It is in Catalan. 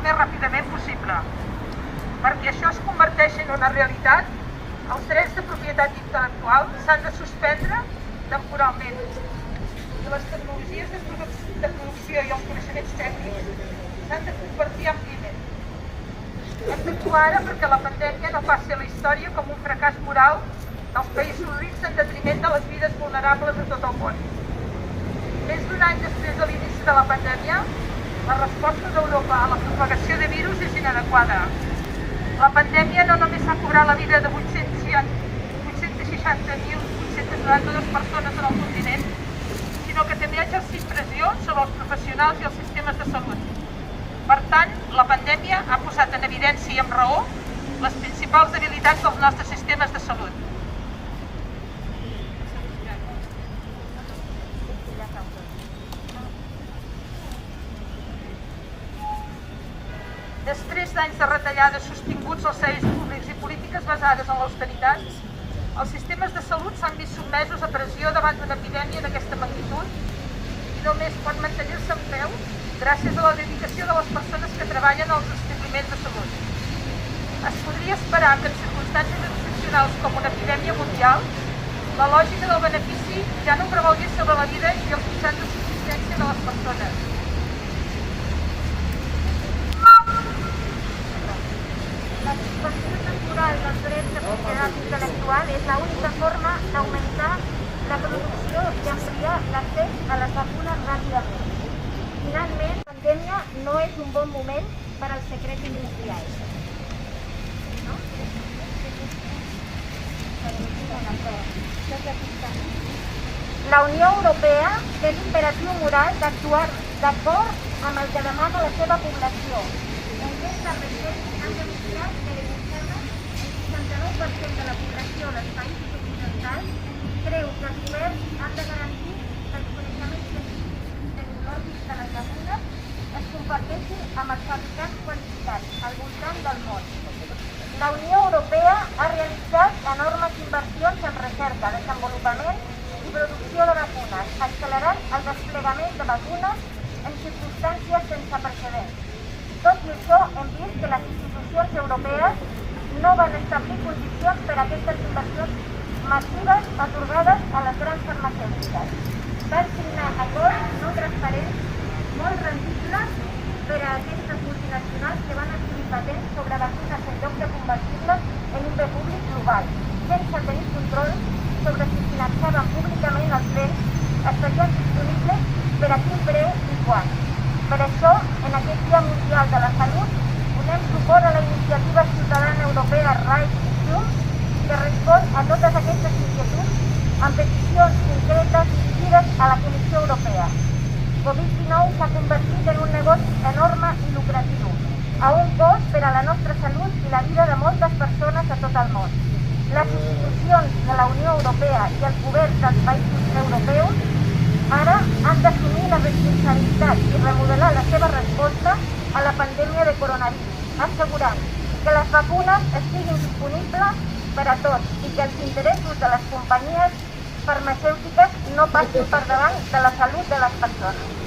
més ràpidament possible. Perquè això es converteixi en una realitat, els drets de propietat intel·lectual s'han de suspendre temporalment i les tecnologies de producció i els coneixements tècnics s'han de convertir àmpliament. Hem d'actuar ara perquè la pandèmia no passi a la història com un fracàs moral dels països rics en detriment de les vides vulnerables de tot el món. Més d'un any després de l'inici de la pandèmia, la resposta d'Europa a la propagació de virus és inadequada. La pandèmia no només s'ha cobrat la vida de 860.892 persones en el continent, sinó que també ha exercit pressió sobre els professionals i els sistemes de salut. Per tant, la pandèmia ha posat en evidència i amb raó les principals debilitats dels nostres sistemes de salut. Després d'anys de retallades sostinguts als serveis públics i polítiques basades en l'austeritat, els sistemes de salut s'han vist sotmesos a pressió davant d'una epidèmia d'aquesta magnitud i només pot mantenir-se en peu gràcies a la dedicació de les persones que treballen als establiments de salut. Es podria esperar que en circumstàncies excepcionals com una epidèmia mundial, la lògica del benefici ja no prevalgués sobre la vida i els mitjans de subsistència de les persones. La suspensió temporal dels drets de propietat intel·lectual és l'única forma d'augmentar la producció i ampliar l'accés a les vacunes ràpidament. Finalment, la pandèmia no és un bon moment per als secrets industrials. La Unió Europea té l'imperatiu moral d'actuar d'acord amb el que demana la seva població. Enquestes recents han demostrat que de mitjana el 69% de la població dels països occidentals creu que els governs han de garantir que els coneixements científics i tecnològics de les vacunes es comparteixin amb els fabricants qualificats al voltant del món. La Unió Europea ha realitzat enormes inversions en recerca, desenvolupament i producció de vacunes, accelerant el desplegament de vacunes en circumstàncies sense precedents. Tot i això, hem vist que les institucions europees no van establir condicions per a aquestes inversions massives atorgades a les grans farmacèutiques. Van signar acords no transparents, molt rendibles per a aquestes multinacionals que van adquirir patents sobre vacunes en lloc de convertir-les en un bé públic global, sense tenir control sobre si finançaven públicament els béns, es feien disponibles per a quin preu i quan. Per això, en aquest Dia Mundial de la Salut, donem suport a la iniciativa ciutadana europea Right to Health, que respon a totes aquestes inquietuds amb peticions concretes dirigides a la Comissió Europea. Covid-19 s'ha convertit en un negoci enorme i lucratiu, a un cost per a la nostra salut i la vida de moltes persones a tot el món. Les institucions de la Unió Europea i els governs dels països europeus ara han d'assumir la responsabilitat i remodelar la seva resposta a la pandèmia de coronavirus, assegurant que les vacunes estiguin disponibles per a tots i que els interessos de les companyies farmacèutiques no passin per davant de la salut de les persones.